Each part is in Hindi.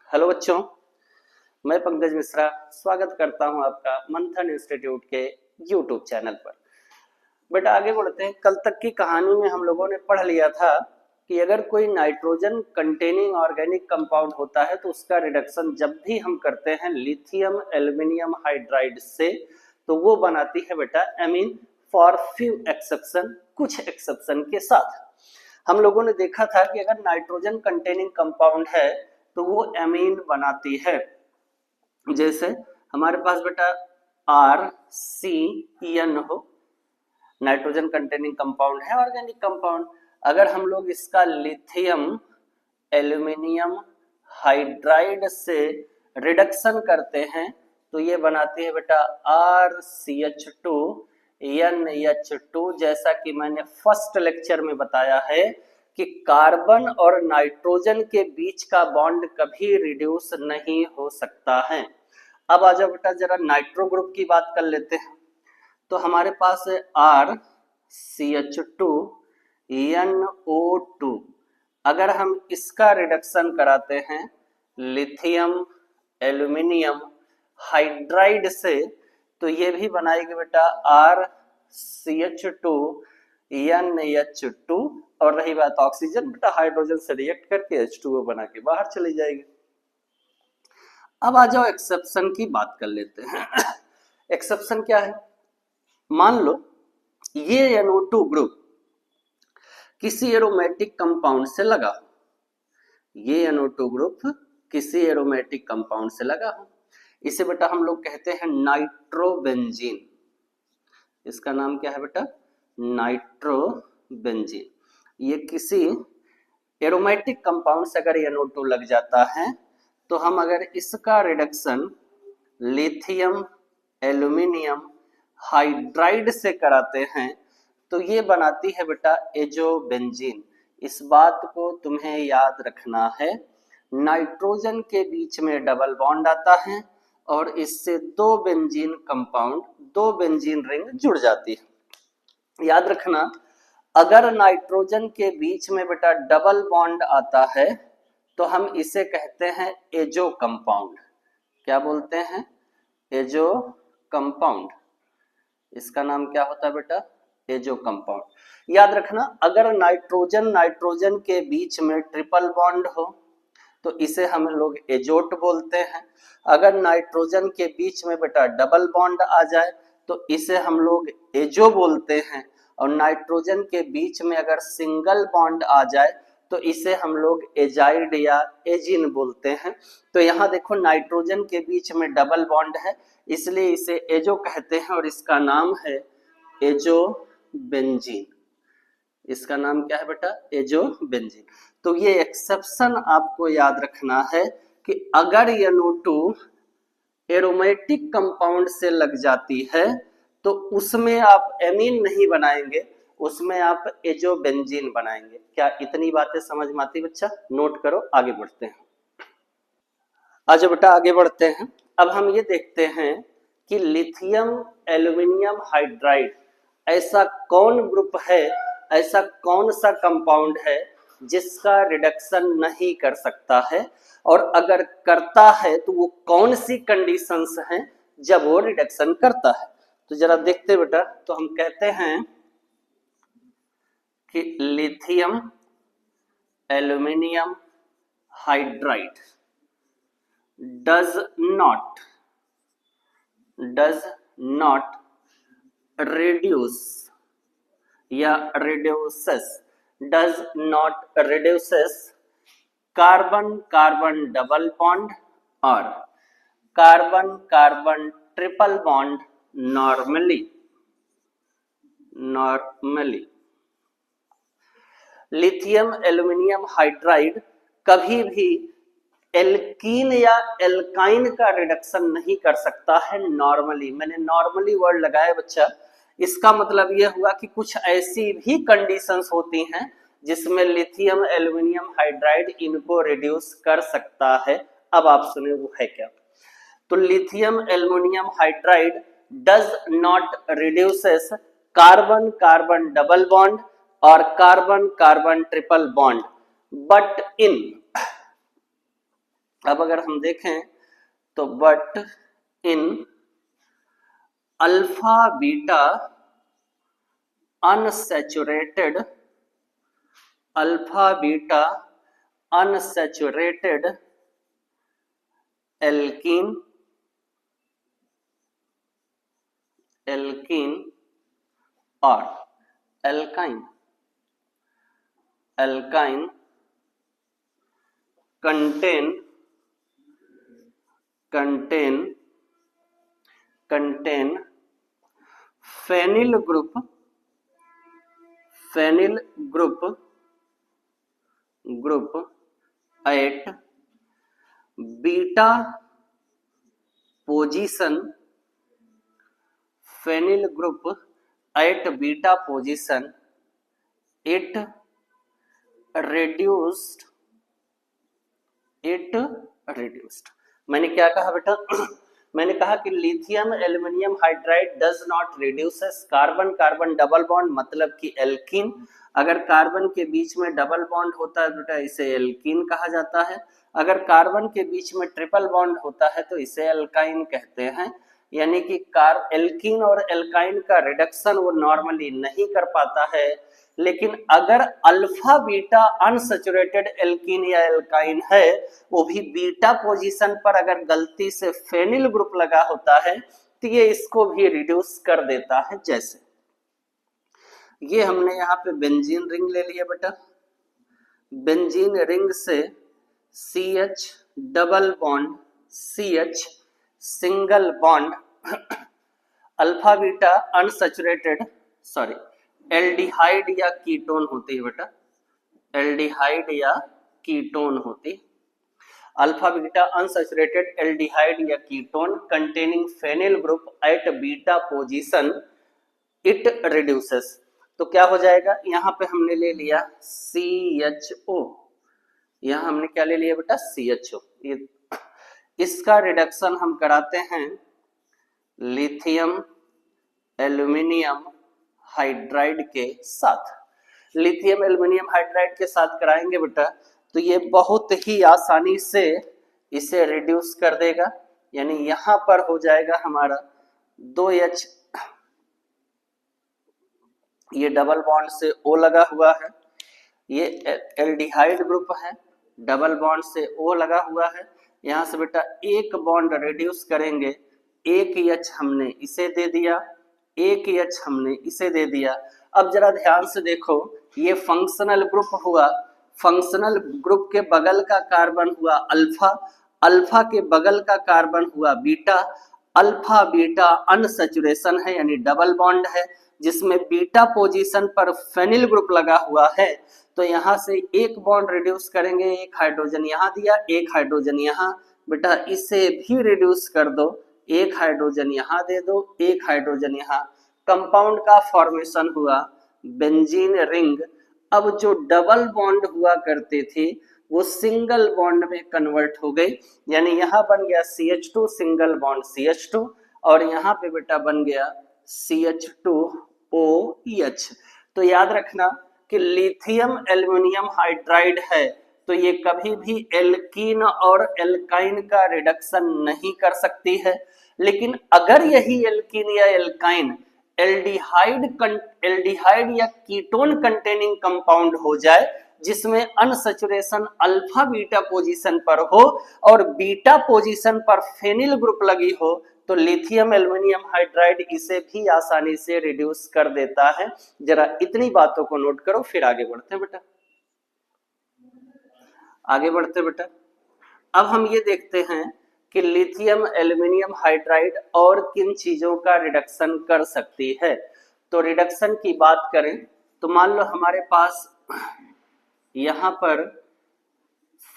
हेलो बच्चों, मैं पंकज मिश्रा स्वागत करता हूं आपका मंथन इंस्टीट्यूट के यूट्यूब चैनल पर। बेटा आगे बढ़ते हैं। कल तक की कहानी में हम लोगों ने पढ़ लिया था कि अगर कोई नाइट्रोजन कंटेनिंग ऑर्गेनिक कंपाउंड होता है तो उसका रिडक्शन जब भी हम करते हैं लिथियम एल्यूमिनियम हाइड्राइड से तो वो बनाती है बेटा एमीन, फॉर फ्यू एक्सेप्शन, कुछ एक्सेप्शन के साथ। हम लोगों ने देखा था कि अगर नाइट्रोजन कंटेनिंग कंपाउंड है तो वो एमीन बनाती है। जैसे हमारे पास बेटा RCN हो, नाइट्रोजन कंटेनिंग कंपाउंड है, ऑर्गेनिक कंपाउंड। अगर हम लोग इसका लिथियम एल्यूमिनियम हाइड्राइड से रिडक्शन करते हैं तो ये बनाती है बेटा RCH2NH2। जैसा कि मैंने फर्स्ट लेक्चर में बताया है कि कार्बन और नाइट्रोजन के बीच का बॉन्ड कभी रिड्यूस नहीं हो सकता है। अब आ जाओ बेटा जरा नाइट्रो ग्रुप की बात कर लेते हैं। तो हमारे पास है RCH2NO2। अगर हम इसका रिडक्शन कराते हैं लिथियम एल्यूमिनियम हाइड्राइड से तो ये भी बनाएगी बेटा RCH2NH2। और रही बात ऑक्सीजन, बेटा हाइड्रोजन से रिएक्ट करके H2O बना के बाहर चली जाएगी। अब आ जाओ एक्सेप्शन की बात कर लेते हैं। एक्सेप्शन क्या है? मान लो ये NO2 ग्रुप किसी एरोमेटिक कंपाउंड से लगा हो, ये NO2 ग्रुप किसी एरोमेटिक कंपाउंड से लगा हो, इसे बेटा हम लोग कहते हैं नाइट्रोबेंजीन। इसका नाम क्या है बेटा? नाइट्रोबेंजीन। ये किसी एरोमेटिक कंपाउंड से अगर NO2 लग जाता है तो हम अगर इसका रिडक्शन लिथियम एल्यूमिनियम हाइड्राइड से कराते हैं तो ये बनाती है बेटा एजोबेंजीन। इस बात को तुम्हें याद रखना है, नाइट्रोजन के बीच में डबल बॉन्ड आता है और इससे दो बेंजीन कंपाउंड, दो बेंजीन रिंग जुड़ जाती है। याद रखना, अगर नाइट्रोजन के बीच में बेटा डबल बॉन्ड आता है तो हम इसे कहते हैं एजो कंपाउंड। क्या बोलते हैं? Azo compound. इसका नाम क्या होता है बेटा? Azo compound. याद रखना, अगर नाइट्रोजन के बीच में ट्रिपल बॉन्ड हो तो इसे हम लोग एजोट बोलते हैं। अगर नाइट्रोजन के बीच में बेटा डबल बॉन्ड आ जाए तो इसे हम लोग एजो बोलते हैं। और नाइट्रोजन के बीच में अगर सिंगल बॉन्ड आ जाए तो इसे हम लोग एजाइड या एजिन बोलते हैं। तो यहाँ देखो नाइट्रोजन के बीच में डबल बॉन्ड है इसलिए इसे एजो कहते हैं और इसका नाम है एजोबेंजीन। इसका नाम क्या है बेटा? एजोबेंजीन। तो ये एक्सेप्शन आपको याद रखना है कि अगर NO2 एरोमेटिक कंपाउंड से लग जाती है तो उसमें आप एमीन नहीं बनाएंगे, उसमें आप एजोबेंजीन बनाएंगे। क्या इतनी बातें समझ में आती बच्चा? नोट करो, आगे बढ़ते हैं। आज बेटा आगे बढ़ते हैं। अब हम ये देखते हैं कि लिथियम एल्यूमिनियम हाइड्राइड ऐसा कौन ग्रुप है, ऐसा कौन सा कंपाउंड है जिसका रिडक्शन नहीं कर सकता है, और अगर करता है तो वो कौन सी कंडीशंस हैं जब वो रिडक्शन करता है। तो जरा देखते बेटा, तो हम कहते हैं कि lithium aluminium hydride does not reduce या reduces carbon carbon double bond और carbon carbon triple bond normally. Lithium aluminium hydride कभी भी एल्कीन या एल्काइन का रिडक्शन नहीं कर सकता है नॉर्मली। मैंने नॉर्मली वर्ड लगाया बच्चा, इसका मतलब यह हुआ कि कुछ ऐसी भी कंडीशंस होती हैं जिसमें लिथियम एल्यूमिनियम हाइड्राइड इनको रिड्यूस कर सकता है। अब आप सुने वो है क्या? तो lithium aluminium hydride does not reduces carbon carbon double bond और carbon carbon triple bond, but in अब अगर हम देखें तो but in alpha beta unsaturated alkene और alkyne contain phenyl group at beta position it reduced मैंने क्या कहा बेटा मैंने कहा कि lithium aluminium hydride does not reduces carbon carbon double bond, मतलब कि एल्कीन। अगर कार्बन के बीच में डबल बॉन्ड होता है बेटा इसे एल्कीन कहा जाता है, अगर कार्बन के बीच में ट्रिपल बॉन्ड होता है तो इसे एल्काइन कहते हैं। यानी कि एल्कीन और एल्काइन का रिडक्शन वो नॉर्मली नहीं कर पाता है, लेकिन अगर अल्फा बीटा अनसैचुरेटेड एल्कीन या एल्काइन है, वो भी बीटा पोजीशन पर अगर गलती से फेनिल ग्रुप लगा होता है तो ये इसको भी रिड्यूस कर देता है। जैसे ये हमने यहाँ पे बेंजीन रिंग ले लिया बेटा, बेंजीन रिंग से CH double bond CH single bond alpha beta unsaturated aldehyde या कीटोन होती है बेटा, एल्डिहाइड या कीटोन होती, अल्फा बीटा अनसैचुरेटेड एल्डिहाइड या ketone containing phenyl group at beta position it reduces. तो क्या हो जाएगा, यहाँ पे हमने ले लिया CHO, यहाँ हमने क्या ले लिया बेटा CHO। ये इसका रिडक्शन हम कराते हैं लिथियम एल्यूमिनियम हाइड्राइड के साथ। लिथियम एल्युमिनियम हाइड्राइड के साथ कराएंगे बेटा तो ये बहुत ही आसानी से इसे रिड्यूस कर देगा। यानी यहां पर हो जाएगा हमारा 2H, ये डबल बॉन्ड से O लगा हुआ है, ये एल्डिहाइड ग्रुप है, डबल बॉन्ड से O लगा हुआ है। यहां से बेटा एक बॉन्ड रिड्यूस करेंगे, एक H हमने इसे दे दिया, एक H हमने इसे दे दिया। अब जरा ध्यान से देखो, ये फंक्शनल ग्रुप हुआ, फंक्शनल ग्रुप के बगल का कार्बन हुआ अल्फा, अल्फा के बगल का कार्बन हुआ बीटा, अल्फा बीटा अनसैचुरेशन है यानी डबल बॉन्ड है जिसमें बीटा पोजीशन पर फेनिल ग्रुप लगा हुआ है। तो यहाँ से एक बॉन्ड रिड्यूस करेंगे, एक हाइड्रोजन यहाँ दिया, एक हाइड्रोजन यहाँ, बेटा इसे भी रिड्यूस कर दो, एक हाइड्रोजन यहाँ दे दो, एक हाइड्रोजन यहाँ, कंपाउंड का फॉर्मेशन हुआ बेंजीन रिंग। अब जो डबल बॉन्ड हुआ करते थे वो सिंगल बॉन्ड में कन्वर्ट हो गई, यानी यहाँ बन गया CH2 सिंगल बॉन्ड CH2 और यहाँ पे बेटा बन गया CH2OH। तो याद रखना कि लिथियम एल्युमिनियम हाइड्राइड है तो ये कभी भी एल्कीन और एल्काइन का रिडक्शन नहीं कर सकती है, लेकिन अगर यही एल्कीन या एल्काइन एल्डिहाइड या कीटोन कंटेनिंग कंपाउंड हो जाए जिसमें अनसैचुरेशन अल्फा बीटा पोजीशन पर हो और बीटा पोजीशन पर फेनिल ग्रुप लगी हो तो लिथियम एल्युमिनियम हाइड्राइड इसे भी आसानी से रिड्यूस कर देता है। जरा इतनी बातों को नोट करो, फिर आगे बढ़ते हैं बेटा, आगे बढ़ते बेटा। अब हम ये देखते हैं कि लिथियम एल्युमिनियम हाइड्राइड और किन चीजों का रिडक्शन कर सकती है। तो रिडक्शन की बात करें तो मान लो हमारे पास यहाँ पर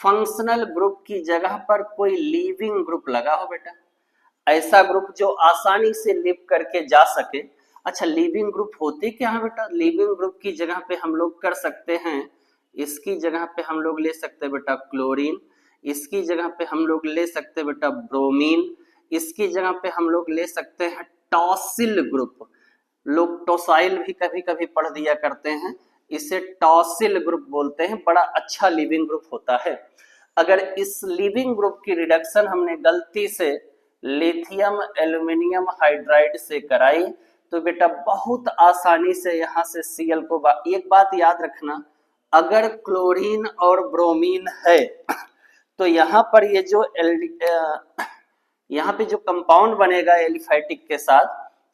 फंक्शनल ग्रुप की जगह पर कोई लीविंग ग्रुप लगा हो बेटा, ऐसा ग्रुप जो आसानी से लिव करके जा सके। अच्छा लीविंग ग्रुप होते क्या है बेटा, लीविंग ग्रुप की जगह पे हम लोग कर सकते हैं, इसकी जगह पे हम लोग ले सकते हैं बेटा क्लोरीन, इसकी जगह पे हम लोग ले सकते हैं बेटा ब्रोमीन, इसकी जगह पे हम लोग ले सकते हैं टॉसिल ग्रुप, लोग टोसाइल भी कभी कभी पढ़ दिया करते हैं, इसे टॉसिल ग्रुप बोलते हैं, बड़ा अच्छा लिविंग ग्रुप होता है। अगर इस लीविंग ग्रुप की रिडक्शन हमने गलती से लिथियम एल्यूमिनियम हाइड्राइड से कराई तो बेटा बहुत आसानी से यहाँ से Cl को एक बात याद रखना, अगर क्लोरीन और ब्रोमीन है तो यहाँ पर ये जो यहाँ पे जो कंपाउंड बनेगा एलिफेटिक के साथ,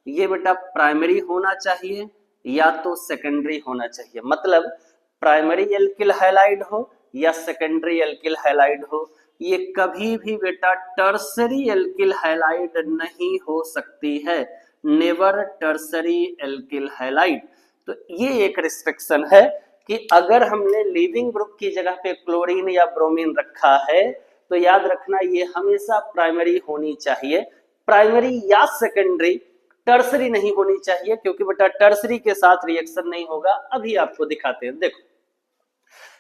ये बेटा प्राइमरी होना चाहिए या तो सेकेंडरी होना चाहिए। मतलब प्राइमरी एल्किल हैलाइड हो या सेकेंडरी एल्किल हैलाइड हो, ये कभी भी बेटा टर्सरी एल्किल हैलाइड नहीं हो सकती है, नेवर टर्सरी एल्किल हैलाइड। तो ये एक रिस्ट्रिक्शन है कि अगर हमने लीविंग ग्रुप की जगह पे क्लोरीन या ब्रोमीन रखा है तो याद रखना ये हमेशा प्राइमरी होनी चाहिए, प्राइमरी या सेकेंडरी, टर्सरी नहीं होनी चाहिए, क्योंकि बेटा टर्सरी के साथ रिएक्शन नहीं होगा। अभी आपको दिखाते हैं, देखो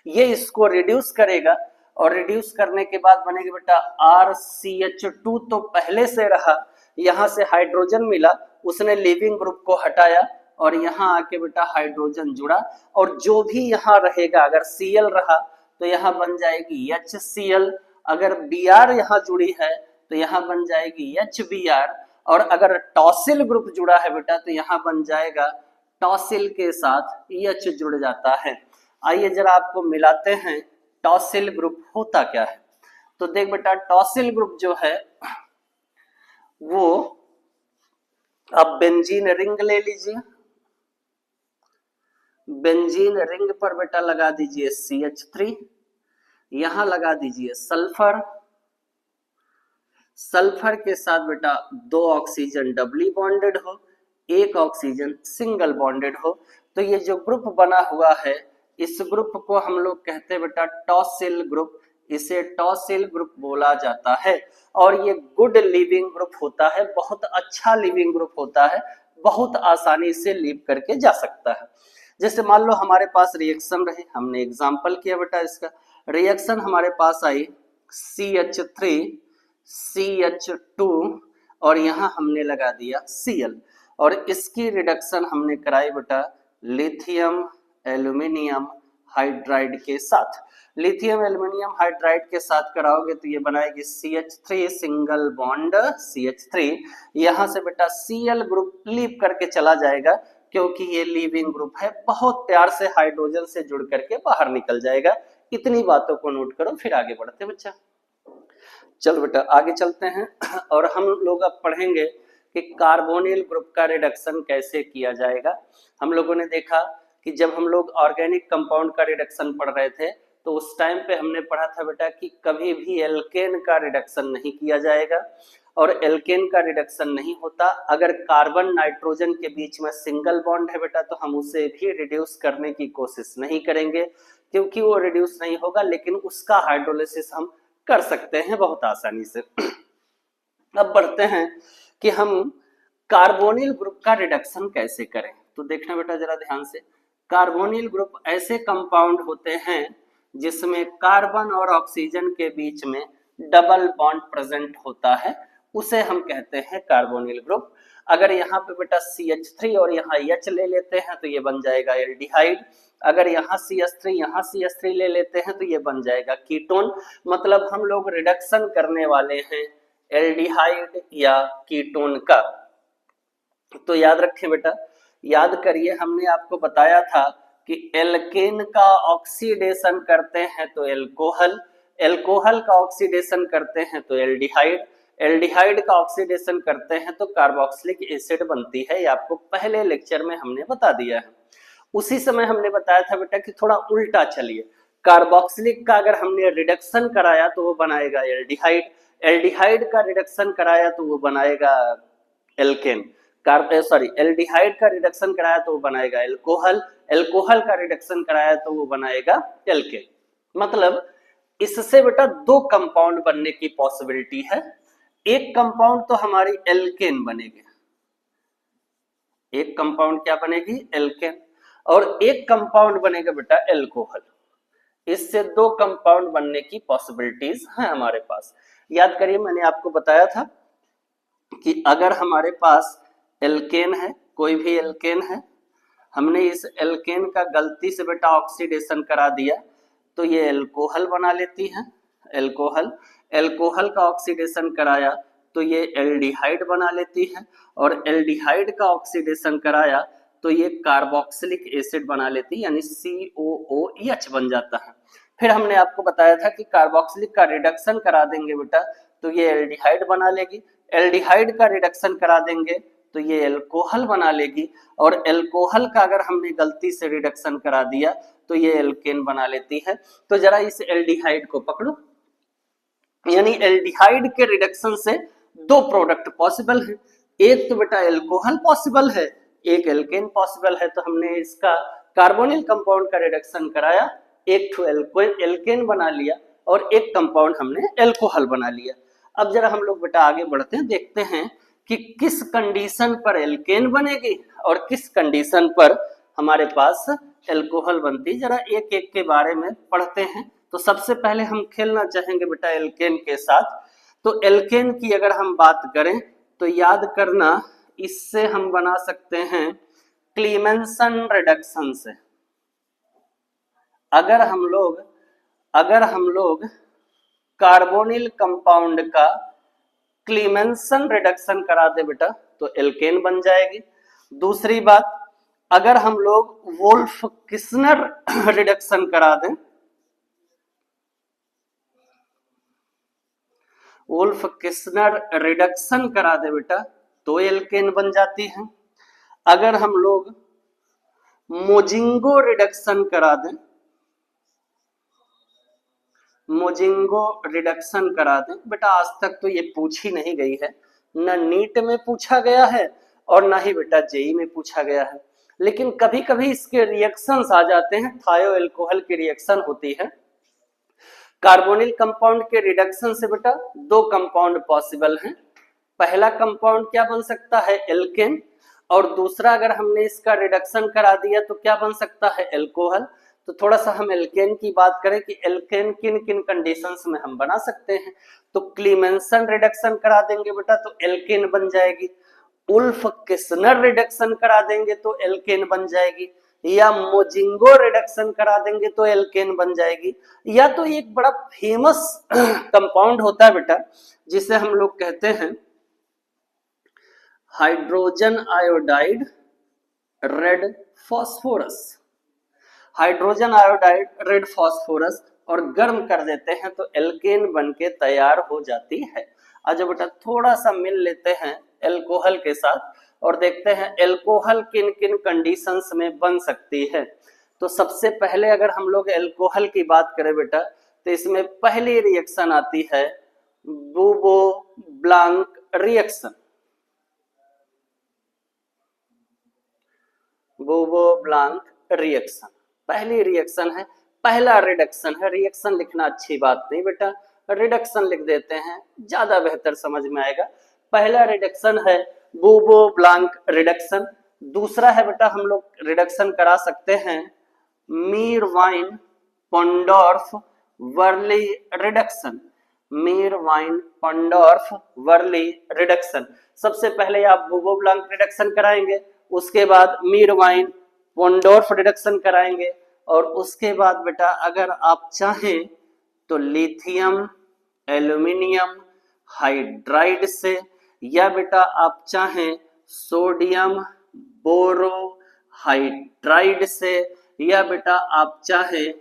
ये इसको रिड्यूस करेगा और रिड्यूस करने के बाद बनेगा बेटा RCH2, तो पहले से रहा, यहां से हाइड्रोजन मिला, उसने लिविंग ग्रुप को हटाया और यहाँ आके बेटा हाइड्रोजन जुड़ा, और जो भी यहाँ रहेगा, अगर Cl रहा तो यहाँ बन जाएगी HCl, अगर Br यहाँ जुड़ी है तो यहाँ बन जाएगी HBr, और अगर टॉसिल ग्रुप जुड़ा है बेटा तो यहाँ बन जाएगा टॉसिल के साथ H जुड़ जाता है। आइए जरा आपको मिलाते हैं टॉसिल ग्रुप होता क्या है। तो देख बेटा टॉसिल ग्रुप जो है वो, अब बेंजीन रिंग ले लीजिए, बेंजीन रिंग पर बेटा लगा दीजिए CH3, यहां लगा दीजिए सल्फर, सल्फर के साथ बेटा 2 ऑक्सीजन डबली बॉन्डेड हो, 1 ऑक्सीजन सिंगल बॉन्डेड हो, तो ये जो ग्रुप बना हुआ है इस ग्रुप को हम लोग कहते हैं बेटा टॉसिल ग्रुप, इसे टॉसिल ग्रुप बोला जाता है। और ये गुड लिविंग ग्रुप होता है, बहुत अच्छा लिविंग ग्रुप होता है, बहुत आसानी से लीव करके जा सकता है। जैसे मान लो हमारे पास रिएक्शन रहे, हमने एग्जांपल किया बेटा, इसका रिएक्शन हमारे पास आई CH3 CH2 और यहाँ हमने लगा दिया Cl, और इसकी रिडक्शन हमने कराई बेटा लिथियम एल्यूमिनियम हाइड्राइड के साथ। लिथियम एल्यूमिनियम हाइड्राइड के साथ कराओगे तो ये बनाएगी CH3 सिंगल बॉन्ड CH3, यहाँ से बेटा Cl ग्रुप लीव करके चला जाएगा, क्योंकि ये लीविंग ग्रुप है, बहुत प्यार से हाइड्रोजन से जुड़ करके बाहर निकल जाएगा। इतनी बातों को नोट करो, फिर आगे बढ़ते बच्चा। चलो बेटा आगे चलते हैं और हम लोग अब पढ़ेंगे कि कार्बोनिल ग्रुप का रिडक्शन कैसे किया जाएगा। हम लोगों ने देखा कि जब हम लोग ऑर्गेनिक कंपाउंड का रिडक्शन पढ़ रहे थे तो उस टाइम पे हमने पढ़ा था बेटा कि कभी भी एल्केन का रिडक्शन नहीं किया जाएगा, और एल्केन का रिडक्शन नहीं होता अगर कार्बन नाइट्रोजन के बीच में सिंगल बॉन्ड है बेटा, तो हम उसे भी रिड्यूस करने की कोशिश नहीं करेंगे, क्योंकि वो रिड्यूस नहीं होगा, लेकिन उसका हाइड्रोलिसिस हम कर सकते हैं बहुत आसानी से। अब बढ़ते हैं कि हम कार्बोनिल ग्रुप का रिडक्शन कैसे करें। तो देखना बेटा जरा ध्यान से, कार्बोनिल ग्रुप ऐसे कंपाउंड होते हैं जिसमें कार्बन और ऑक्सीजन के बीच में डबल बॉन्ड प्रेजेंट होता है, उसे हम कहते हैं कार्बोनिल ग्रुप। अगर यहाँ पे बेटा CH3 और यहाँ H ले लेते हैं तो ये बन जाएगा एल्डिहाइड, अगर यहाँ CH3 ले लेते हैं तो ये बन जाएगा कीटोन। मतलब हम लोग रिडक्शन करने वाले हैं एल्डिहाइड या कीटोन का। तो याद रखें बेटा, याद करिए, हमने आपको बताया था कि एल्केन का ऑक्सीडेशन करते हैं तो एल्कोहल, एल्कोहल का ऑक्सीडेशन करते हैं तो एल्डिहाइड, एल्डिहाइड का ऑक्सीडेशन करते हैं तो कार्बोक्सिलिक एसिड बनती है। ये आपको पहले लेक्चर में हमने बता दिया है। उसी समय हमने बताया था बेटा कि थोड़ा उल्टा चलिए, कार्बोक्सिलिक का अगर हमने रिडक्शन कराया तो वो बनाएगा एल्डिहाइड, एल्डिहाइड का रिडक्शन कराया तो वो बनाएगा एल्केन, एल्डिहाइड का रिडक्शन कराया तो वो बनाएगा एल्कोहल, एल्कोहल का रिडक्शन कराया तो वो बनाएगा एल्केन। मतलब इससे बेटा 2 कंपाउंड बनने की पॉसिबिलिटी है। एक कंपाउंड तो हमारी एल्केन बनेगी, एक कंपाउंड क्या बनेगी एल्केन, और एक कंपाउंड बनेगा बेटा एल्कोहल। इससे 2 कंपाउंड बनने की पॉसिबिलिटीज हैं हमारे पास। याद करिए मैंने आपको बताया था कि अगर हमारे पास एल्केन है, कोई भी एल्केन है, हमने इस एल्केन का गलती से बेटा ऑक्सीडेशन करा दिया तो ये एल्कोहल बना लेती है, एल्कोहल, एल्कोहल का ऑक्सीडेशन कराया तो ये एल्डिहाइड बना लेती है, और एल्डिहाइड का ऑक्सीडेशन कराया तो ये कार्बोक्सिलिक एसिड बना लेती है, यानी COOH बन जाता है। फिर हमने आपको बताया था कि कार्बोक्सिलिक का रिडक्शन करा देंगे बेटा तो ये एल्डिहाइड बना लेगी, एल्डिहाइड का रिडक्शन करा देंगे तो ये एल्कोहल बना लेगी, और एल्कोहल का अगर हमने गलती से रिडक्शन करा दिया तो ये एल्केन बना लेती है। तो जरा इस एल्डिहाइड को पकड़ो, यानी एल्डिहाइड के रिडक्शन से दो प्रोडक्ट पॉसिबल है, एक तो बेटा एल्कोहल पॉसिबल है, एक एल्केन पॉसिबल है। तो हमने इसका कार्बोनिल कंपाउंड का रिडक्शन कराया, एक तो एल्केन बना लिया और एक कंपाउंड हमने एल्कोहल बना लिया। अब जरा हम लोग बेटा आगे बढ़ते हैं, देखते हैं कि किस कंडीशन पर एल्केन बनेगी और किस कंडीशन पर हमारे पास एल्कोहल बनती। जरा एक एक के बारे में पढ़ते हैं। तो सबसे पहले हम खेलना चाहेंगे बेटा एल्केन के साथ। तो एल्केन की अगर हम बात करें तो याद करना, इससे हम बना सकते हैं क्लीमेंसन रिडक्शन से। अगर हम लोग कार्बोनिल कंपाउंड का क्लीमेंसन रिडक्शन करा दे बेटा तो एल्केन बन जाएगी। दूसरी बात, अगर हम लोग वोल्फ किस्नर रिडक्शन करा दें, वोल्फ किस्नर रिडक्शन करा दे बेटा तो एल्केन बन जाती है। अगर हम लोग मोजिंगो रिडक्शन करा दें, मोजिंगो रिडक्शन करा दें बेटा, आज तक तो ये पूछी नहीं गई है, ना नीट में पूछा गया है और ना ही बेटा जेई में पूछा गया है, लेकिन कभी कभी इसके रिएक्शंस आ जाते हैं, थायो एल्कोहल की रिएक्शन होती है। कार्बोनिल कंपाउंड के रिडक्शन से बेटा दो कंपाउंड पॉसिबल हैं। पहला कंपाउंड क्या बन सकता है, एल्केन, और दूसरा अगर हमने इसका रिडक्शन करा दिया तो क्या बन सकता है, एल्कोहल। तो थोड़ा सा हम एल्केन की बात करें कि एल्केन किन किन कंडीशंस में हम बना सकते हैं। तो क्लीमेंसन रिडक्शन करा देंगे बेटा तो एल्केन बन जाएगी, उल्फ किस्नर रिडक्शन करा देंगे तो एल्केन बन जाएगी, या मोजिंगो रिडक्शन करा देंगे तो एल्केन बन जाएगी, या तो एक बड़ा फेमस कंपाउंड होता है बेटा जिसे हम लोग कहते हैं hydrogen iodide red phosphorus. Hydrogen iodide red phosphorus और गर्म कर देते हैं तो एल्केन बनके तैयार हो जाती है। आज बेटा थोड़ा सा मिल लेते हैं एल्कोहल के साथ और देखते हैं एल्कोहल किन किन कंडीशंस में बन सकती है। तो सबसे पहले अगर हम लोग एल्कोहल की बात करें बेटा तो इसमें पहली रिएक्शन आती है बूबो ब्लांक रिएक्शन। बूबो ब्लांक रिएक्शन पहली रिएक्शन है, पहला रिडक्शन है। रिएक्शन लिखना अच्छी बात नहीं बेटा, रिडक्शन लिख देते हैं, ज्यादा बेहतर समझ में आएगा। पहला रिडक्शन है बूबो ब्लांक रिडक्शन। दूसरा है बेटा हम लोग रिडक्शन करा सकते हैं मीरवाइन पोंडोर्फ वर्ली रिडक्शन। मीरवाइन पोंडोर्फ वर्ली रिडक्शन। सबसे पहले आप बूबो ब्लांक रिडक्शन कराएंगे, उसके बाद मीरवाइन पोंडोर्फ रिडक्शन कराएंगे, और उसके बाद बेटा अगर आप चाहें तो लिथियम एल्यूमिनियम हाइड्राइड से, या बेटा आप चाहें सोडियम बोरो हाइड्राइड से, या बेटा आप चाहें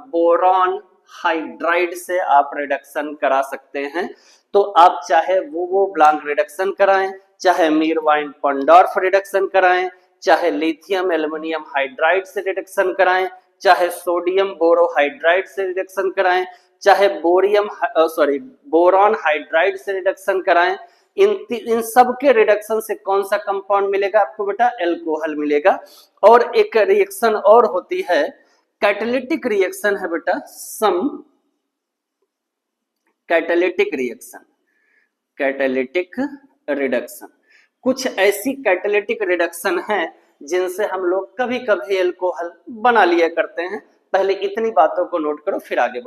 बोरॉन हाइड्राइड से आप रिडक्शन करा सकते हैं। तो आप चाहे बूबो ब्लांक रिडक्शन कराएं, चाहे मीरवाइन पोंडोर्फ रिडक्शन कराएं, चाहे लिथियम एल्यूमिनियम हाइड्राइड से रिडक्शन कराएं, चाहे सोडियम बोरोहाइड्राइड से रिडक्शन कराएं, चाहे बोरॉन हाइड्राइड से रिडक्शन कराएं, इन सब के रिडक्शन से कौन सा कंपाउंड मिलेगा आपको बेटा, एल्कोहल मिलेगा। और एक रिएक्शन और होती है कैटालिटिक रिएक्शन है बेटा सम कैटालिटिक रिएक्शन, कैटालिटिक रिडक्शन। कुछ ऐसी कैटालिटिक रिडक्शन है जिनसे हम लोग कभी कभी एल्कोहल बना लिया करते हैं। पहले इतनी बातों को नोट करो फिर आगे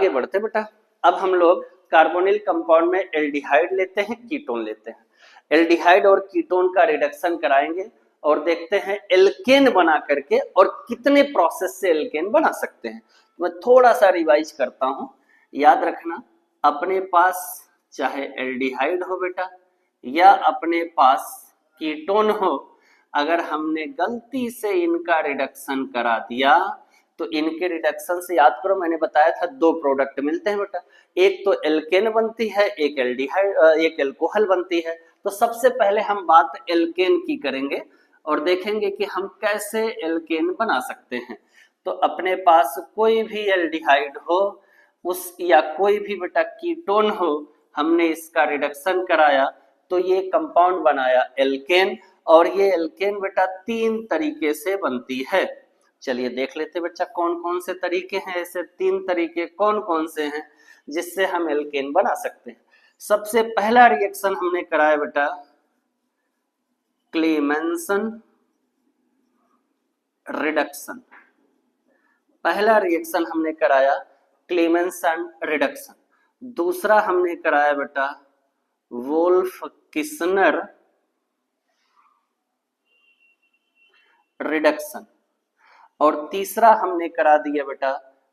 बढ़ते बेटा। अब हम लोग कार्बोनिल कंपाउंड में एल्डिहाइड लेते हैं, कीटोन लेते हैं। एल्डिहाइड और कीटोन का रिडक्शन कराएंगे और देखते हैं एल्केन बना करके और कितने प्रोसेस से एल्केन बना सकते हैं। मैं थोड़ा सा रिवाइज करता हूं, याद रखना अपने पास चाहे एल्डिहाइड हो बेटा या अपने पास कीटोन हो, अगर हमने गलती से इनका रिडक्शन करा दिया तो इनके रिडक्शन से याद करो मैंने बताया था दो प्रोडक्ट मिलते हैं बेटा, एक तो एल्केन बनती है, एक एल्डिहाइड, एक एल्कोहल बनती है। तो सबसे पहले हम बात एल्केन की करेंगे और देखेंगे कि हम कैसे एल्केन बना सकते हैं। तो अपने पास कोई भी एल्डिहाइड हो उस या कोई भी बेटा कीटोन हो, हमने इसका रिडक्शन कराया तो ये कंपाउंड बनाया एल्केन, और ये एल्केन बेटा तीन तरीके से बनती है। चलिए देख लेते बच्चा कौन कौन से तरीके हैं, ऐसे तीन तरीके कौन कौन से हैं जिससे हम एल्केन बना सकते हैं। सबसे पहला रिएक्शन हमने कराया बेटा क्लेमेंसन रिडक्शन, पहला रिएक्शन हमने कराया क्लेमेंसन रिडक्शन। दूसरा हमने कराया बेटा वोल्फ किस्नर रिडक्शन, और तीसरा हमने करा दिया बेटा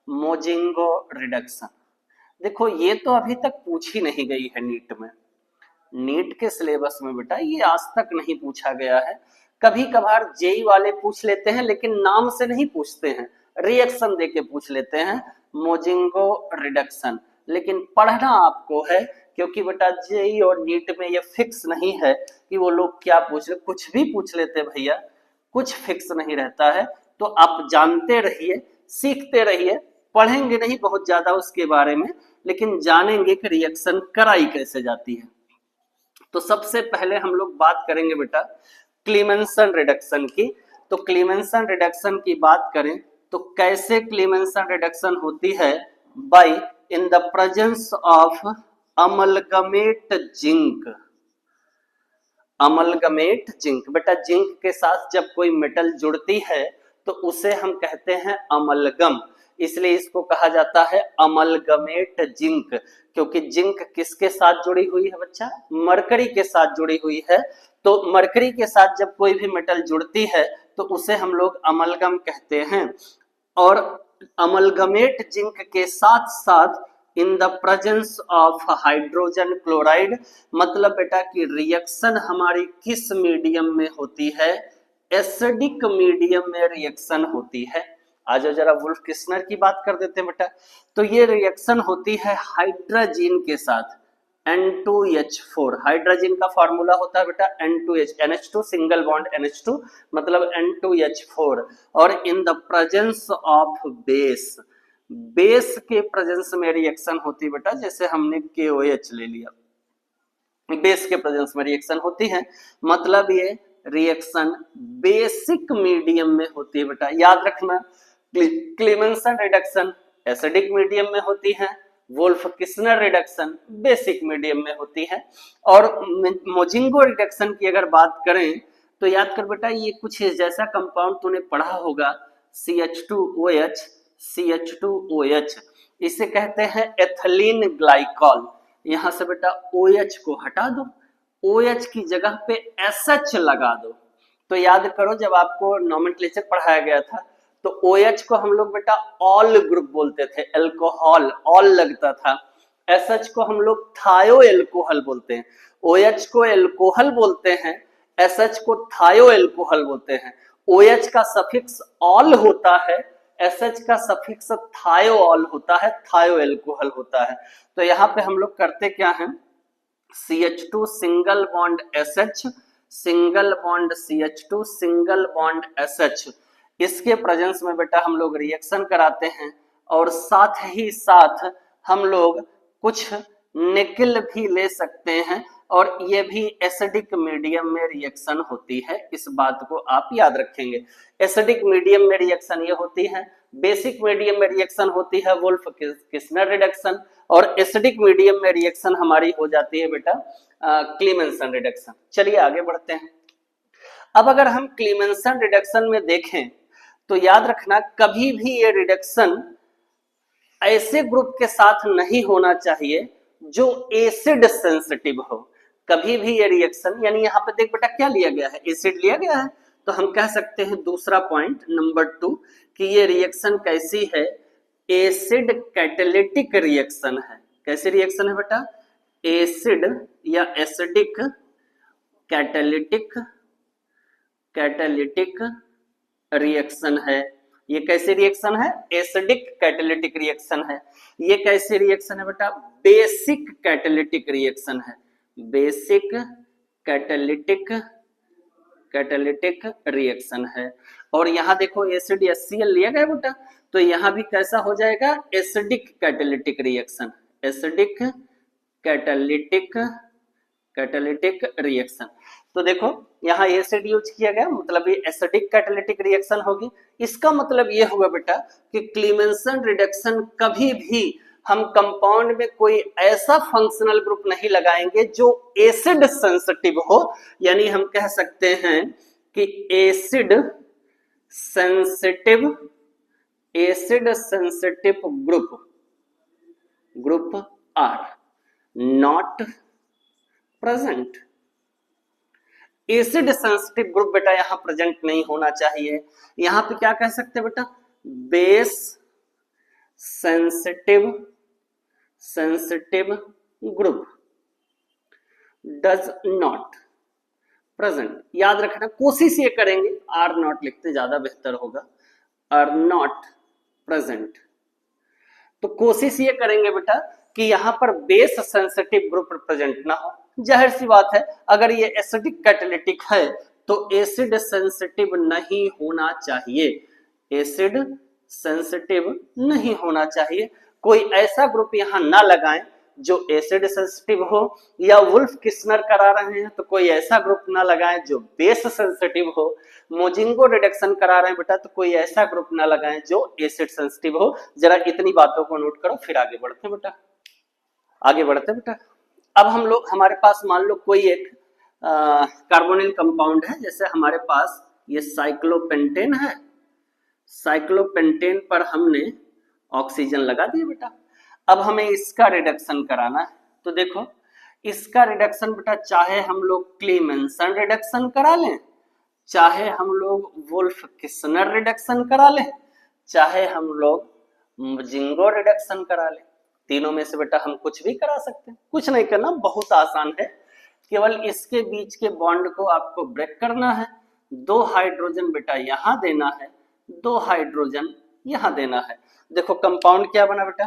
मोजिंगो रिडक्शन। देखो ये तो अभी तक पूछी नहीं गई है नीट में, नीट के सिलेबस में बेटा ये आज तक नहीं पूछा गया है। कभी कभार जेई वाले पूछ लेते हैं लेकिन नाम से नहीं पूछते हैं, रिएक्शन देके पूछ लेते हैं मोजिंगो रिडक्शन। लेकिन पढ़ना आपको है क्योंकि बेटा जेई और नीट में ये फिक्स नहीं है कि वो लोग क्या पूछ रहे, कुछ भी पूछ लेते भैया, कुछ फिक्स नहीं रहता है। तो आप जानते रहिए, सीखते रहिए, पढ़ेंगे नहीं बहुत ज्यादा उसके बारे में, लेकिन जानेंगे कि रिएक्शन कराई कैसे जाती है। तो सबसे पहले हम लोग बात करेंगे बेटा क्लेमेंसन रिडक्शन की। तो क्लेमेंसन रिडक्शन की बात करें तो कैसे क्लेमेंसन रिडक्शन होती है, by in the presence of amalgamate zinc. Amalgamate zinc, बेटा जिंक के साथ जब कोई मेटल जुड़ती है तो उसे हम कहते हैं अमलगम, इसलिए इसको कहा जाता है अमलगमेट जिंक। क्योंकि जिंक किसके साथ जुड़ी हुई है बच्चा, मरकरी के साथ जुड़ी हुई है। तो मरकरी के साथ जब कोई भी मेटल जुड़ती है तो उसे हम लोग अमलगम कहते हैं। और अमलगमेट जिंक के साथ साथ इन the presence of hydrogen chloride, मतलब बेटा कि रिएक्शन हमारी किस मीडियम में होती है, एसिडिक मीडियम में रिएक्शन होती है। आज जरा वुल्फ किस्नर की बात कर देते हैं बेटा। तो ये रिएक्शन होती है हाइड्रोजन के साथ N2H4, हाइड्रोजन का फॉर्मूला होता है बेटा N2H, NH2 single bond NH2 मतलब N2H4, और इन the presence of base, base के प्रेजेंस में रिएक्शन होती बेटा, जैसे हमने KOH ले लिया, बेस के प्रेजेंस में रिएक्शन होती है, मतलब ये रिएक्शन बेसिक मीडियम में होती है बेटा। याद रखना क्लेमेंसन रिडक्शन एसिडिक मीडियम में होती है, Wolff Kishner reduction basic medium में होती है। और मोजिंगो रिडक्शन की अगर बात करें तो याद कर बेटा ये कुछ जैसा कंपाउंड तूने पढ़ा होगा CH2OH, CH2OH, इसे कहते हैं एथिलीन ग्लाइकॉल। यहां से बेटा OH को हटा दो, OH की जगह पे SH लगा दो। तो याद करो जब आपको नोमेनक्लेचर पढ़ाया गया था तो OH को हम लोग बेटा ऑल ग्रुप बोलते थे, एल्कोहल ऑल लगता था। SH को हम लोग थायो एल्कोहल बोलते हैं, OH को एल्कोहल बोलते हैं, SH को थायो एल्कोहल बोलते हैं। OH का सफिक्स ऑल होता है, SH का सफिक्स थायो ऑल होता है, थायो एल्कोहल होता है। तो यहाँ पे हम लोग करते क्या है, CH2 single bond SH, single bond CH2, single bond SH, इसके प्रेजेंस में बेटा हम लोग रिएक्शन कराते हैं। और साथ ही साथ हम लोग कुछ निकल भी ले सकते हैं, और ये भी एसिडिक मीडियम में रिएक्शन होती है, इस बात को आप याद रखेंगे। एसिडिक मीडियम में रिएक्शन ये होती है, बेसिक मीडियम में रिएक्शन होती है वुल्फ किस्नर रिडक्शन, और एसिडिक मीडियम में रिएक्शन हमारी हो जाती है बेटा क्लेमेंसन रिडक्शन। चलिए आगे बढ़ते हैं। अब अगर हम क्लेमेंसन रिडक्शन में देखें तो याद रखना कभी भी ये रिडक्शन ऐसे ग्रुप के साथ नहीं होना चाहिए जो एसिड सेंसिटिव हो। कभी भी ये रिएक्शन, यानी यहाँ पे देख बेटा क्या लिया गया है, एसिड लिया गया है, तो हम कह सकते हैं दूसरा पॉइंट नंबर 2 कि ये रिएक्शन कैसी है, एसिड कैटालिटिक रिएक्शन है। कैसी रिएक्शन है बेटा, एसिड या एसिडिक कैटालिटिक रिएक्शन है। ये कैसे रिएक्शन है, एसिडिक कैटालिटिक रिएक्शन है। ये कैसे रिएक्शन है बेटा, बेसिक कैटालिटिक रिएक्शन है। बेसिक कैटालिटिक रिएक्शन है। और यहाँ देखो एसिड HCl लिया गया बेटा, तो यहाँ भी कैसा हो जाएगा, acidic catalytic reaction. Acidic catalytic reaction. तो देखो यहाँ एसिड यूज किया गया, मतलब ये एसिडिक कैटालिटिक रिएक्शन होगी। इसका मतलब ये हुआ बेटा कि क्लीमेंसन रिडक्शन कभी भी हम कंपाउंड में कोई ऐसा फंक्शनल ग्रुप नहीं लगाएंगे जो एसिड सेंसिटिव हो, यानी हम कह सकते हैं कि acid sensitive group are not present. Acid sensitive group बेटा यहां प्रेजेंट नहीं होना चाहिए। यहां पे क्या कह सकते हैं बेटा, base sensitive group does not present. याद रखना, कोशिश ये करेंगे, आर नॉट लिखते ज्यादा बेहतर होगा, आर नॉट प्रेजेंट। तो कोशिश ये करेंगे बेटा कि यहां पर बेस सेंसिटिव ग्रुप प्रेजेंट ना हो। जाहिर सी बात है, अगर ये एसिडिक कैटालिटिक है तो एसिड सेंसिटिव नहीं होना चाहिए। एसिड सेंसिटिव नहीं होना चाहिए। कोई ऐसा ग्रुप यहां ना लगाएं जो एसिड सेंसिटिव हो, या वुल्फ किस्नर करा रहे हैं तो कोई ऐसा ग्रुप ना लगाएं जो बेस सेंसिटिव हो। मोजिंगो रिडक्शन करा रहे हैं बेटा तो कोई ऐसा ग्रुप ना लगाएं जो एसिड सेंसिटिव हो। जरा इतनी बातों को नोट करो, फिर आगे बढ़ते बेटा। अब हम लोग, हमारे पास मान लो कोई एक कार्बोनिल कंपाउंड है, जैसे हमारे पास ये साइक्लोपेंटेन है। साइक्लोपेंटेन पर हमने ऑक्सीजन लगा दिया बेटा। अब हमें इसका रिडक्शन कराना है। तो देखो इसका रिडक्शन बेटा, चाहे हम लोग क्लीमेंसन रिडक्शन करा लें, चाहे हम लोग वुल्फ किस्नर रिडक्शन करा लें, चाहे हम लोग मोजिंगो रिडक्शन करा लें, तीनों में से बेटा हम कुछ भी करा सकते हैं। कुछ नहीं करना, बहुत आसान है। केवल इसके बीच के बॉन्ड को आपको ब्रेक करना है। 2 हाइड्रोजन बेटा यहां देना है, 2 हाइड्रोजन यहां देना है। देखो कंपाउंड क्या बना बेटा,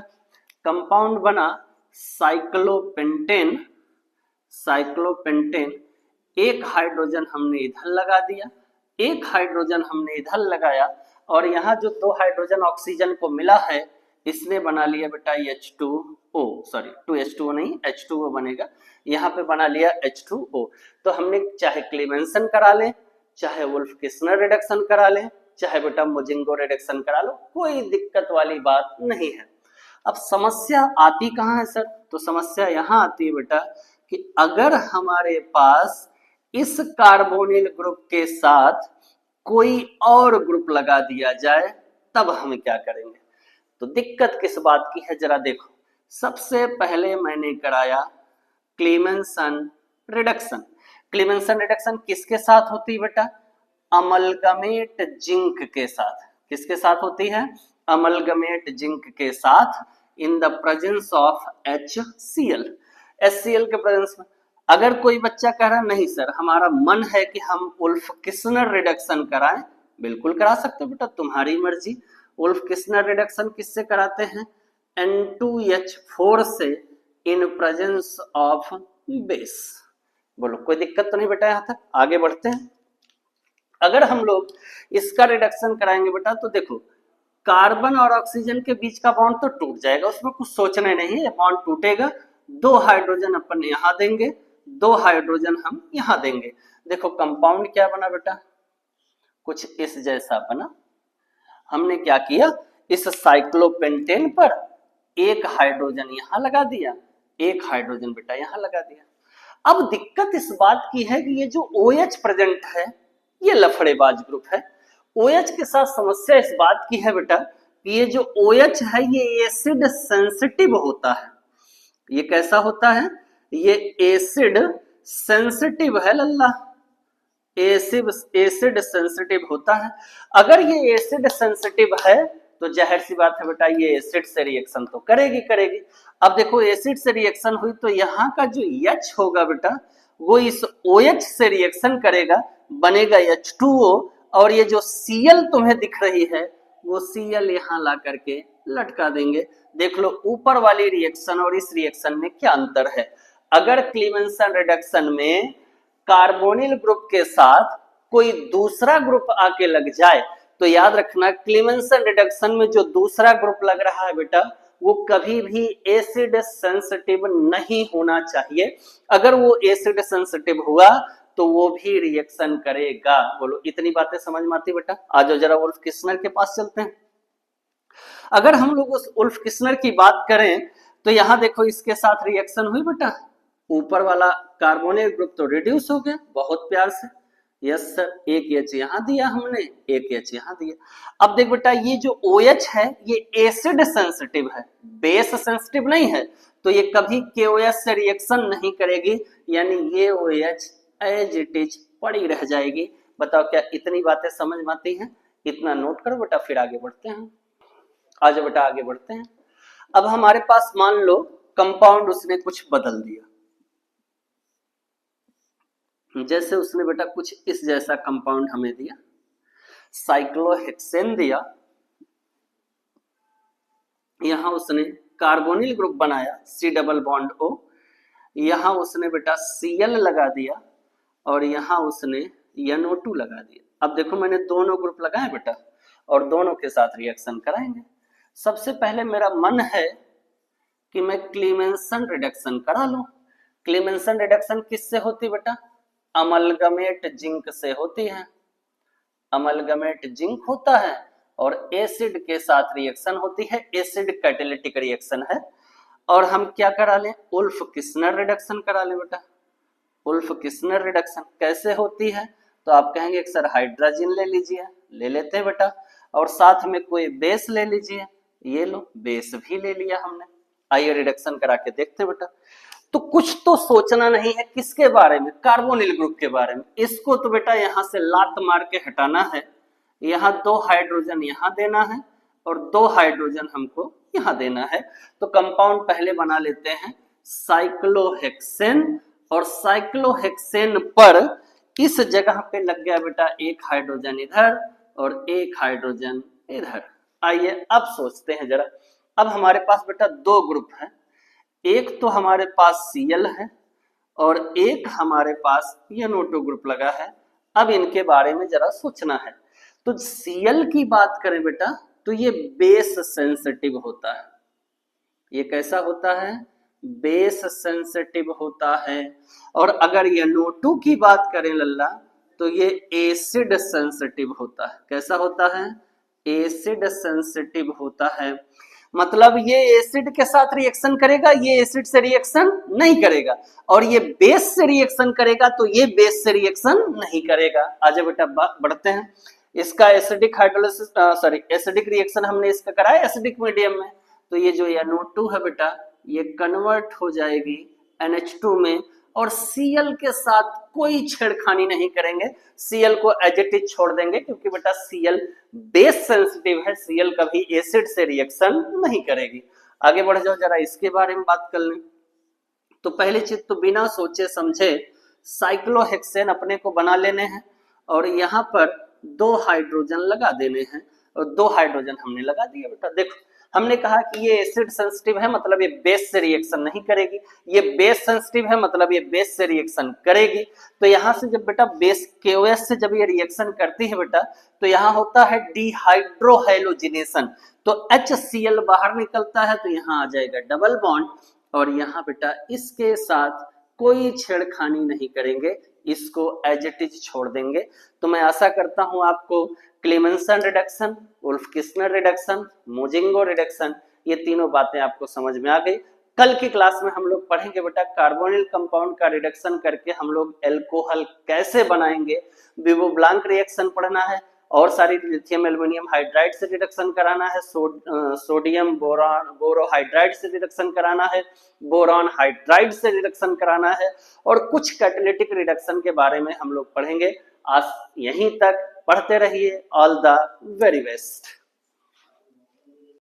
कंपाउंड बना साइक्लोपेंटेन। एक हाइड्रोजन हमने इधर लगा दिया, एक हाइड्रोजन हमने इधर लगाया, और यहाँ जो 2 हाइड्रोजन ऑक्सीजन को मिला है इसने बना लिया बेटा H2O, सॉरी 2H2O नहीं, H2O बनेगा। यहाँ पे बना लिया H2O। तो हमने चाहे क्लीमेंसन करा लें, चाहे वुल्फ किस्नर रिडक्शन करा लें, चाहे बेटा मोजिंगो रिडक्शन करा लो, कोई दिक्कत वाली बात नहीं है। अब समस्या आती कहाँ है सर, तो समस्या यहाँ आती है बेटा कि अगर हमारे पास इस कार्बोनिल ग्रुप के साथ कोई और ग्रुप लगा दिया जाए तब हम क्या करेंगे। तो दिक्कत किस बात की है, जरा देखो। सबसे पहले मैंने कराया क्लीमेंसन रिडक्शन। क्लीमेंसन रिडक्शन किसके साथ होती है बेटा, अमलगमेट जिंक के साथ। किसके साथ होती है, अमलगमेट जिंक के साथ, इन the presence of HCl। HCl के प्रेजेंस में। अगर कोई बच्चा कह रहा नहीं सर हमारा मन है कि हम वुल्फ किस्नर रिडक्शन कराएं, बिल्कुल करा सकते हो बेटा, तुम्हारी मर्जी। वुल्फ किस्नर रिडक्शन किससे कराते हैं, N2H4 से इन प्रेजेंस ऑफ बेस। बोलो कोई दिक्कत तो नहीं बेटा, यहां तक आगे बढ़ते हैं। अगर हम लोग इसका रिडक्शन कराएंगे बेटा तो देखो कार्बन और ऑक्सीजन के बीच का बॉन्ड तो टूट जाएगा, उसमें कुछ सोचना नहीं है, बॉन्ड टूटेगा। 2 हाइड्रोजन अपन यहां देंगे, 2 हाइड्रोजन हम यहां देंगे। देखो कंपाउंड क्या बना बेटा, कुछ इस जैसा बना। हमने क्या किया, इस साइक्लोपेंटेन पर 1 हाइड्रोजन यहां लगा दिया, 1 हाइड्रोजन बेटा यहां लगा दिया। अब दिक्कत इस बात की है कि ये जो OH प्रेजेंट है ये लफड़ेबाज ग्रुप है। OH के साथ समस्या इस बात की है बेटा कि ये जो OH है ये एसिड सेंसिटिव होता है। ये कैसा होता है, ये एसिड सेंसिटिव है लल्ला। एसिड सेंसिटिव होता है। अगर ये एसिड सेंसिटिव है तो जाहिर सी बात है बेटा ये एसिड से रिएक्शन तो करेगी करेगी। अब देखो एसिड से रिएक्शन हुई तो यहाँ का जो H होगा बेटा वो इस OH से रिएक्शन करेगा, बनेगा H2O, और ये जो Cl तुम्हें दिख रही है वो Cl यहाँ ला करके लटका देंगे। देख लो ऊपर वाली रिएक्शन और इस रिएक्शन में क्या अंतर है। अगर क्लीमेंसन रिडक्शन में कार्बोनिल ग्रुप के साथ कोई दूसरा ग्रुप आके लग जाए तो याद रखना क्लीमेंसन रिडक्शन में जो दूसरा ग्रुप लग रहा है बेटा वो कभी भी एसिड सेंसिटिव नहीं होना चाहिए। अगर वो एसिड सेंसिटिव हुआ तो वो भी रिएक्शन करेगा। बोलो इतनी बातें समझ में आती बेटा? आ जाओ जरा वुल्फ किस्नर के पास चलते हैं। अगर हम लोग उस वुल्फ किस्नर की बात करें तो यहां देखो इसके साथ रिएक्शन हुई बेटा, ऊपर वाला कार्बोनिल ग्रुप तो रिड्यूस हो गया बहुत प्यार से। यस सर, एक H यहां दिया हमने, एक H यहां दिया। अब देख बेटा ये जो OH है ये एसिड सेंसिटिव है, बेस सेंसिटिव नहीं है, तो ये कभी KOH से रिएक्शन नहीं करेगी, यानी ये OH एज इट इज पड़ी रह जाएगी। बताओ क्या इतनी बातें समझ में आती हैं? इतना नोट करो बेटा, फिर आगे बढ़ते हैं। आज बेटा आगे बढ़ते हैं। अब हमारे पास मान लो कंपाउंड उसने कुछ बदल दिया, जैसे उसने बेटा कुछ इस जैसा कंपाउंड हमें दिया, साइक्लोहेक्सेन दिया, यहां उसने कार्बोनिल ग्रुप बनाया C डबल बॉन्ड O, यहां उसने बेटा Cl लगा दिया और यहां उसने NO2 लगा दिया। अब देखो मैंने दोनों ग्रुप लगाए बेटा और दोनों के साथ रिएक्शन कराएंगे। सबसे पहले मेरा मन है कि मैं क्लीमेंसन रिडक्शन करा लूं। क्लीमेंसन रिडक्शन किससे होती बेटा? अमलगमेट जिंक से होती है। अमलगमेट जिंक होता है और एसिड के साथ रिएक्शन होती है, एसिड कैटालिटिक रिएक्शन है। और हम क्या करा लें? वुल्फ किस्नर रिडक्शन करा लें बेटा। वुल्फ किस्नर रिडक्शन कैसे होती है? तो आप कहेंगे सर हाइड्रोजन ले लीजिए, ले लेते हैं बेटा, और साथ में कोई बेस ले लीजिए, ये लो बेस भी ले लिया हमने। आइए रिडक्शन करा के देखते हैं बेटा। तो कुछ तो सोचना नहीं है किसके बारे में? कार्बोनिल ग्रुप के बारे में। इसको तो बेटा यहां से लात मार के हटाना है, यहां 2 हाइड्रोजन यहां देना है और 2 हाइड्रोजन हमको यहां देना है। तो कंपाउंड पहले बना लेते हैं साइक्लोहेक्सेन, और साइक्लोहेक्सेन पर इस जगह पे लग गया बेटा एक हाइड्रोजन इधर और एक हाइड्रोजन इधर। आइए अब सोचते हैं जरा। अब हमारे पास बेटा 2 ग्रुप है, एक तो हमारे पास Cl है और एक हमारे पास NO2 ग्रुप लगा है। अब इनके बारे में जरा सोचना है। तो Cl की बात करें बेटा तो ये बेस सेंसिटिव होता है। ये कैसा होता है? बेस सेंसिटिव होता है। और अगर NO2 की बात करें लल्ला तो ये एसिड सेंसिटिव होता है। कैसा होता है? एसिड सेंसिटिव होता है। मतलब ये एसिड के साथ रिएक्शन करेगा, ये एसिड से रिएक्शन नहीं करेगा, और ये बेस से रिएक्शन करेगा तो ये बेस से रिएक्शन नहीं करेगा। आजा बेटा बढ़ते हैं। इसका एसिडिक हाइड्रोलिसिस एसिडिक रिएक्शन हमने इसका कराया एसिडिक मीडियम में, तो ये जो NO2 है बेटा ये कन्वर्ट हो जाएगी NH2 में, और Cl के साथ कोई छेड़खानी नहीं करेंगे, Cl को एज इट इज छोड़ देंगे, क्योंकि बेटा Cl बेस सेंसिटिव है, Cl कभी एसिड से रिएक्शन नहीं करेगी। आगे बढ़ जाओ जरा इसके बारे में बात कर लें। तो पहली चीज तो बिना सोचे समझे साइक्लोहेक्सेन अपने को बना लेने हैं और यहाँ पर 2 हाइड्रोजन लगा देने हैं, और 2 हाइड्रोजन हमने लगा दिया बेटा। देखो हमने कहा कि ये एसिड सेंसिटिव है मतलब ये बेस से रिएक्शन नहीं करेगी, ये बेस सेंसिटिव है मतलब ये बेस से रिएक्शन करेगी। तो यहाँ से जब बेटा बेस KOH से जब ये रिएक्शन करती है बेटा तो यहाँ होता है डिहाइड्रोहैलोजिनेशन, तो HCl बाहर निकलता है, तो यहाँ आ जाएगा डबल बॉन्ड, और यहाँ बेटा इसके साथ कोई छेड़खानी नहीं करेंगे, इसको एज इट इज छोड़ देंगे। तो मैं आशा करता हूं आपको Clemmensen reduction, Wolff Kishner reduction, Mozingo reduction, ये तीनों बातें आपको समझ में आ गई। कल की क्लास में हम लोग पढ़ेंगे बेटा कार्बोनिल कंपाउंड का रिडक्शन करके हम लोग एल्कोहल कैसे बनाएंगे, विवो ब्लांक रिएक्शन पढ़ना है, और सारी लिथियम एल्युमिनियम हाइड्राइड से रिडक्शन कराना है, सोडियम बोरोहाइड्राइड से रिडक्शन कराना है, बोरॉन हाइड्राइड से रिडक्शन कराना है, और कुछ कैटालिटिक रिडक्शन के बारे में हम लोग पढ़ेंगे। आज यहीं तक पढ़ते रहिए। All the very best.